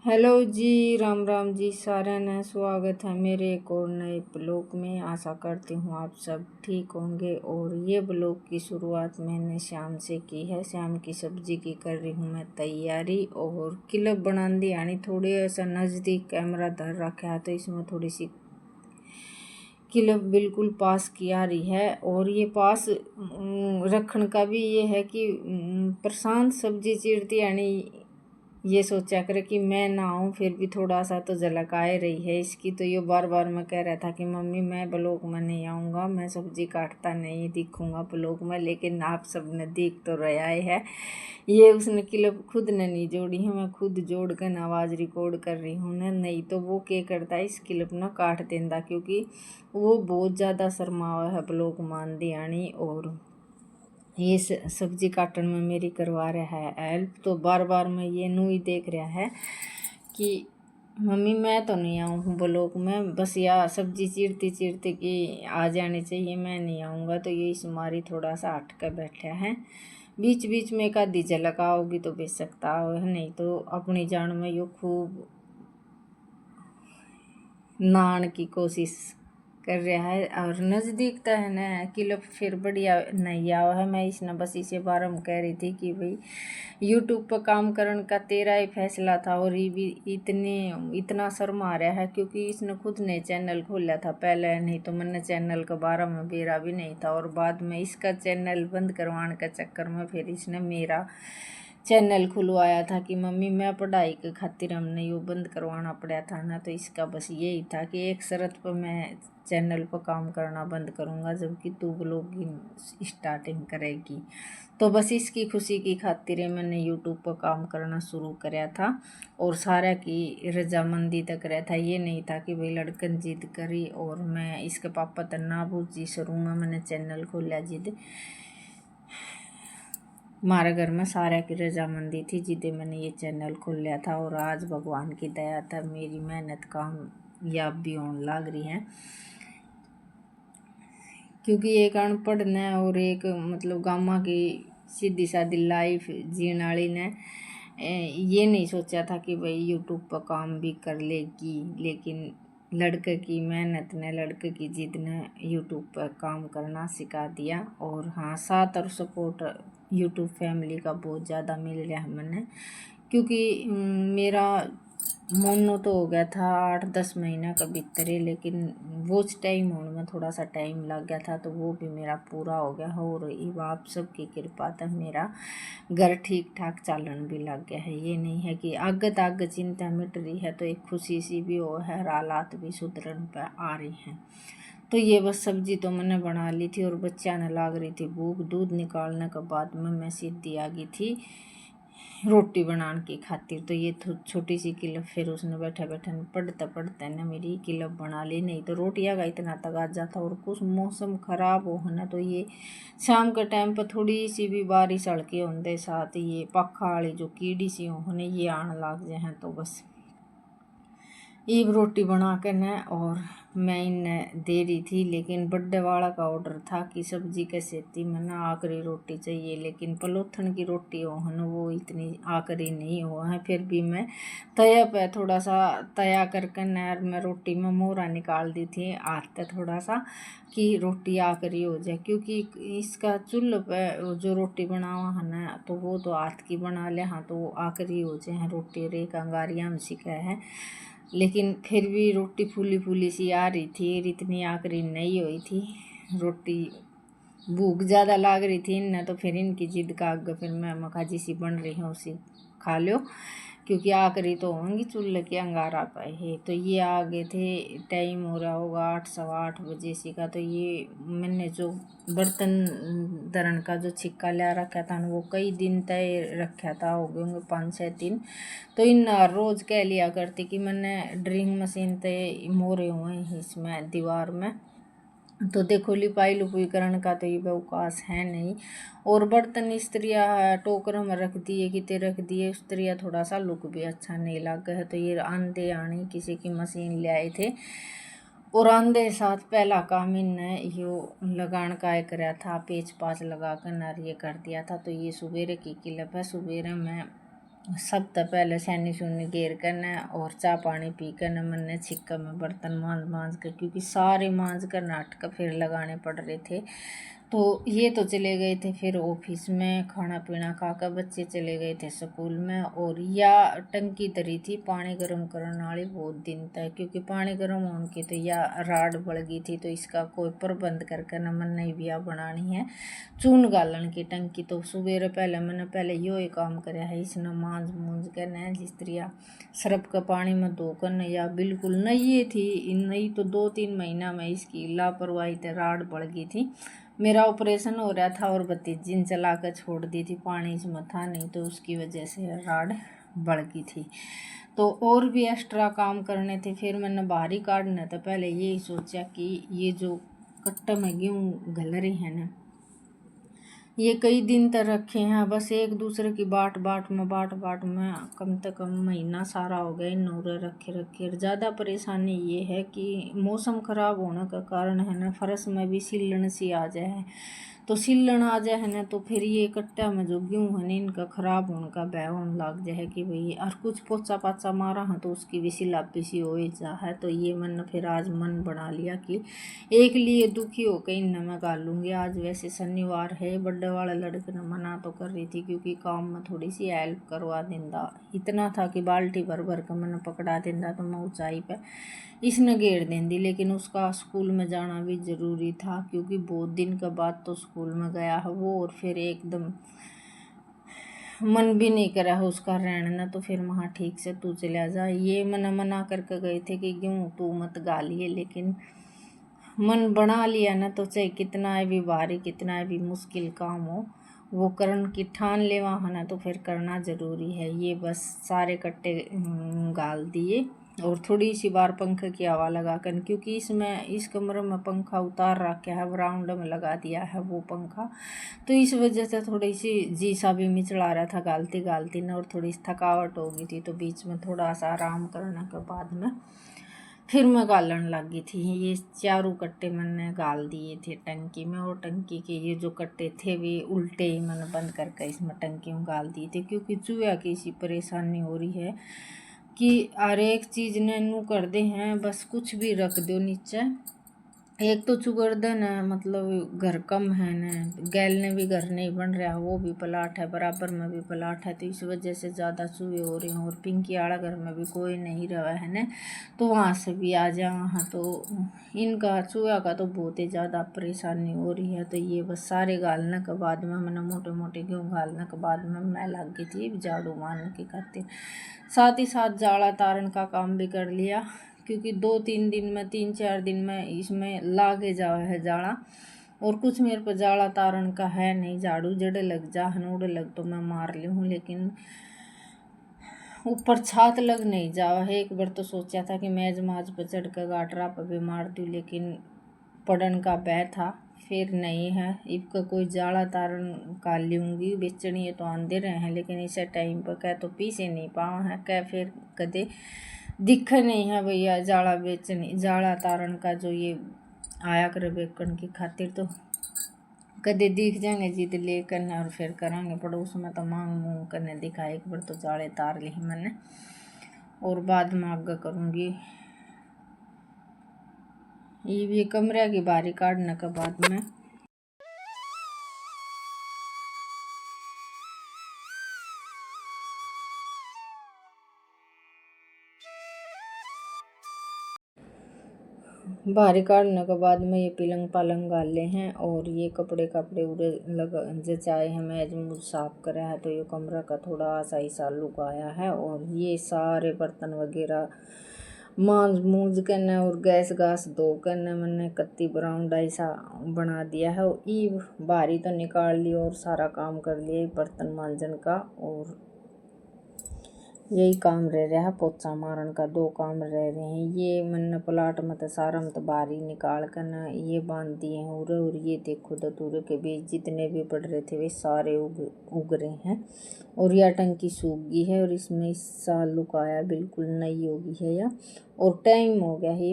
Hello जी, राम राम जी। सारे ने स्वागत है मेरे एक और नए ब्लॉग में। आशा करती हूँ आप सब ठीक होंगे। और ये ब्लॉग की शुरुआत मैंने शाम से की है। शाम की सब्जी की कर रही हूँ मैं तैयारी। और क्लिप बना दी यानी थोड़ी ऐसा नज़दीक कैमरा धर रखा है तो इसमें थोड़ी सी क्लिप बिल्कुल पास की आ रही है। और ये पास रखने का भी ये है कि प्रशांत सब्जी चीरती यानी ये सोचा करे कि मैं ना आऊँ फिर भी थोड़ा सा तो झलक आए रही है इसकी। तो ये बार बार मैं कह रहा था कि मम्मी मैं ब्लॉग में नहीं आऊँगा, मैं सब्जी काटता नहीं दिखूँगा ब्लॉग में। लेकिन आप सब ने देख तो रहा है। ये उसने क्लिप खुद ने नहीं जोड़ी है, मैं खुद जोड़ कर आवाज़ रिकॉर्ड कर रही हूँ ना। नहीं तो वो क्या करता है इस क्लिप ना काट देंदा, क्योंकि वो बहुत ज़्यादा शर्मा हुआ है ब्लॉग मान दी यानी। और ये सब्जी काटने में मेरी करवा रहा है हेल्प। तो बार बार मैं ये नू ही देख रहा है कि मम्मी मैं तो नहीं आऊँ ब्लॉग में, बस या सब्जी चीरती चीरती कि आ जानी चाहिए, मैं नहीं आऊँगा। तो ये इस मारी थोड़ा सा हट कर बैठा है। बीच बीच में एक आधी झलक आओगी तो बेशक आओ, नहीं तो अपनी जान में यो खूब नान की कोशिश कर रहा है। और नज़दीक तो है ना किलो फिर बढ़िया नहीं आवा है। मैं इसने बस इसे बार में कह रही थी कि भाई यूट्यूब पर काम करने का तेरा ही फैसला था। और ये भी इतना शर्मा रहा है क्योंकि इसने खुद ने चैनल खोला था पहले, नहीं तो मैंने चैनल के बारे में बेरा भी नहीं था। और बाद में इसका चैनल बंद करवाने के चक्कर में फिर इसने मेरा चैनल खुलवाया था कि मम्मी मैं पढ़ाई के खातिर हमने यो बंद करवाना पड़ा था ना। तो इसका बस यही था कि एक शर्त पर मैं चैनल पर काम करना बंद करूँगा जबकि तू ब्लॉगिंग स्टार्टिंग करेगी। तो बस इसकी खुशी की खातिर मैंने यूट्यूब पर काम करना शुरू कराया था। और सारा की रजामंदी तक रहा था। ये नहीं था कि भाई लड़कन जिद करी और मैं इसके पापा तन्ना बूझी शुरू में मैंने चैनल खोला जिद हमारे घर में सारा की रजामंदी थी जिदे मैंने ये चैनल खोल लिया था। और आज भगवान की दया था मेरी मेहनत कामयाब भी होने लग रही है। क्योंकि एक अनपढ़ ने और एक मतलब गामा की सीधी सादी लाइफ जीने वाली ने ये नहीं सोचा था कि भाई यूट्यूब पर काम भी कर लेगी। लेकिन लड़के की मेहनत ने लड़के की जिद ने यूट्यूब पर काम करना सिखा दिया। और हाँ, साथ और सपोर्ट यूट्यूब फैमिली का बहुत ज़्यादा मिल रहा है मैंने। क्योंकि मेरा मोनो तो हो गया था 8-10 महीना का भीतर ही, लेकिन वो टाइम होने में थोड़ा सा टाइम लग गया था। तो वो भी मेरा पूरा हो गया है। और ये आप सबकी कृपा तक मेरा घर ठीक ठाक चालन भी लग गया है। ये नहीं है कि आगे चिंता मिट रही है तो एक खुशी सी भी हो है और हालात भी सुधरन पर आ रही हैं। तो ये बस सब्जी तो मैंने बना ली थी और बच्चा ने लाग रही थी भूख। दूध निकालने के बाद में मैं सीधी आ गई थी रोटी बनाने की खातिर। तो ये छोटी सी किलब फिर उसने बैठा बैठा पढ़ते ने मेरी किलब बना ली। नहीं तो रोटियां का इतना तगाजा था। और कुछ मौसम ख़राब हो है ना तो ये शाम के टाइम पर थोड़ी सी भी बारिश हल्की होने साथ ये पक्खा वाली जो कीड़ी सी हो ये आने लग जाए हैं। तो बस ईब रोटी बना के न और मैं इन्हें दे रही थी। लेकिन बर्थडे वाला का ऑर्डर था कि सब्जी के सेती में ना आखिरी रोटी चाहिए। लेकिन पलोथन की रोटी हो है वो इतनी आखिरी नहीं हो है। फिर भी मैं तया पे थोड़ा सा तया करके नहर में रोटी में मोहरा निकाल दी थी हाथ पे थोड़ा सा कि रोटी आखिरी हो जाए। क्योंकि इसका चूल्हे पे जो रोटी बनावा है ना तो वो तो हाथ की बना ले, हाँ तो वो आखिरी हो जाए रोटी। और एक अंगारिया में सीखा है। लेकिन फिर भी रोटी फूली फूली सी आ रही थी, इतनी आखिरी नहीं हुई थी रोटी। भूख ज़्यादा लाग रही थी इन्हें तो फिर इनकी जिद का आगे फिर मैं मखा जी सी बन रही हूँ उसी खा लो, क्योंकि आखिरी तो होंगी चूल्हे के अंगारा पाए है। तो ये आ गए थे, टाइम हो रहा होगा 8-8:15 सी का। तो ये मैंने जो बर्तन धरन का जो छिक्का लिया रखा था वो कई दिन तय रखा था, हो गए होंगे 5-6 दिन। तो इन रोज़ कह लिया करती कि मैंने ड्रिंक मशीन तय मोरे हुए हैं इसमें दीवार में। तो देखो लिपाई लुपाई करने का तो ये अवकाश है नहीं। और बर्तन स्त्रियाँ टोकरों में रख दिए कितने रख दिए स्त्रियाँ, थोड़ा सा लुक भी अच्छा नहीं लगा है। तो ये आंधे आनी किसी की मशीन ले आए थे और आंधे साथ पहला काम इनने यो लगान का एक रहा था, पेच पाच लगा कर नार ये कर दिया था। तो ये सवेरे की किलब है, सवेरे में सब तो पहले सैनी सुनी गेर कर न और चाय पानी पी कर न मैंने छिक्का में बर्तन मांज कर, क्योंकि सारे मांज कर नाटक फिर लगाने पड़ रहे थे। तो ये तो चले गए थे फिर ऑफिस में, खाना पीना खाकर बच्चे चले गए थे स्कूल में। और या टंकी तरी थी पानी गर्म करने वाली बहुत दिन तक, क्योंकि पानी गर्म होने की तो या राड बढ़ गई थी, तो इसका कोई प्रबंध करके न मन नहीं बिया बनानी है चून गालन की टंकी। तो सुबह पहले यो ही काम कराया है, इसने मांझ मूंझ कर न जिस तरह सरफ का पानी में धोकर न, या बिल्कुल नई थी, नई तो 2-3 महीना में इसकी लापरवाही से राड बढ़ गई थी। मेरा ऑपरेशन हो रहा था और भतीजिन चला कर छोड़ दी थी, पानी इसमें था नहीं, तो उसकी वजह से राड बढ़ गई थी। तो और भी एक्स्ट्रा काम करने थे। फिर मैंने बाहरी काटना था, पहले यही सोचा कि ये जो कट्टा में गेहूँ घल रही है ना, ये कई दिन तक रखे हैं, बस एक दूसरे की बाट बाट में कम से कम महीना सारा हो गया इन नौरे रखे रखे। और ज़्यादा परेशानी ये है कि मौसम ख़राब होने का कारण है ना, फर्श में भी सीलन सी आ जाए है, तो सीलन आ जाए है ना, तो फिर ये कट्टा में जो गेहूँ है ना इनका ख़राब होने का भय होने लग जाए कि भाई। और कुछ पोचा पाचा मारा है तो उसकी भी सिलापी सी हो जा है। तो ये मैंने फिर आज मन बना लिया कि एक लिए दुखी होकर इन मैं गालूंगी आज। वैसे शनिवार है, बर्थडे वाले लड़के ने मना तो कर रही थी क्योंकि काम में थोड़ी सी हेल्प करवा देंदा। इतना था कि बाल्टी भर भर कर मैंने पकड़ा देंदा तो मैं ऊंचाई पे इसने घेर देंदी। लेकिन उसका स्कूल में जाना भी ज़रूरी था, क्योंकि बहुत दिन के बाद तो स्कूल में गया है वो, और फिर एकदम मन भी नहीं करा है उसका रहना। तो फिर वहाँ ठीक से तू चला जा, ये मना करके गए थे कि क्यों तू मत गालिए। लेकिन मन बना लिया ना, तो चाहे कितना भी भारी कितना भी मुश्किल काम हो वो करन की ठान लेवा है ना, तो फिर करना ज़रूरी है। ये बस सारे कट्टे गाल दिए और थोड़ी सी बार पंखे की हवा लगा कर, क्योंकि इसमें इस कमरे में पंखा उतार रखा है, बरामदा में लगा दिया है वो पंखा, तो इस वजह से थोड़ी सी जी सा भी मिचला रहा था गालती ना, और थोड़ी सी थकावट हो गई थी। तो बीच में थोड़ा सा आराम करने के बाद में फिर मैं गालन लग गई थी। ये चारों कट्टे मैंने गाल दिए थे टंकी में, और टंकी के ये जो कट्टे थे वे उल्टे ही मैंने बंद करके इसमें टंकी में गाल दिए थे, क्योंकि चूहा की सी परेशानी हो रही है कि हर एक चीज़ ने नू कर दे हैं, बस कुछ भी रख दो नीचे। एक तो चुगर्दन है, मतलब घर कम है न, गैल ने भी घर नहीं बन रहा, वो भी प्लाट है, बराबर में भी प्लाट है, तो इस वजह से ज़्यादा चूहे हो रहे हैं। और पिंकी आड़ा घर में भी कोई नहीं रहा है न, तो वहाँ से भी आ जा वहाँ, तो इनका चूहा का तो बहुत ही ज़्यादा परेशानी हो रही है। तो ये बस सारे गालने के बाद में मैंने मोटे मोटे गेहूँ गालने के बाद में मैं लग गई थी झाड़ू मारने की खातिर। साथ ही साथ जाड़ा तारन का काम भी कर लिया, क्योंकि 2-3 दिन में 3-4 दिन में इसमें लागे जावा है जाड़ा, और कुछ मेरे पर जाड़ा तारण का है नहीं। झाड़ू जड़े लग जा हनोड़े लग तो मैं मार ली हूँ, लेकिन ऊपर छात लग नहीं जावा है। एक बार तो सोचा था कि मेज माज पर चढ़ कर गाटरा पर भी मार दूँ, लेकिन पड़न का भय था, फिर नहीं है। इबका कोई जाड़ा तारण का लूँगी बेचनी है तो आंदे रहे हैं, लेकिन इसे टाइम पर कह तो पीसे नहीं पावा है, कह फिर कदे दिख नहीं है भैया जाड़ा बेचनी जाड़ा तारण का जो ये आया करे बेकन की खातिर, तो कदे दिख जाएंगे जिद ले करना और फिर करेंगे पड़ोस में तो मांग मूंग करने दिखा। एक बार तो जाड़े तार ली मैंने, और बाद में आगे करूँगी। ये कमरे की बारी काटने के बाद में बाहरी काटने के बाद में ये पलंग पालंग गाले हैं, और ये कपड़े कपड़े उड़े लगा जचाए हैं, मेज मूज साफ करा है। तो ये कमरा का थोड़ा सा ही लुक आया है, और ये सारे बर्तन वगैरह मांज मूंज करना और गैस गास धो करना मैंने कत्ती ब्राउन ऐसा बना दिया है। और ई बाहरी तो निकाल ली और सारा काम कर लिया बर्तन मांजन का, और यही काम रह रहा है पोछा मारन का, 2 काम रह रहे हैं। ये मैंने प्लाट में तो सारा मत बाहरी निकाल कर न ये बांध दिए हैं उरे, और ये देखो दतूरे के बीच जितने भी पड़ रहे थे वे सारे उग रहे हैं। और यह टंकी सूख गई है, और इसमें इस साल लुक आया बिल्कुल नई हो गई है यह, और टाइम हो गया है।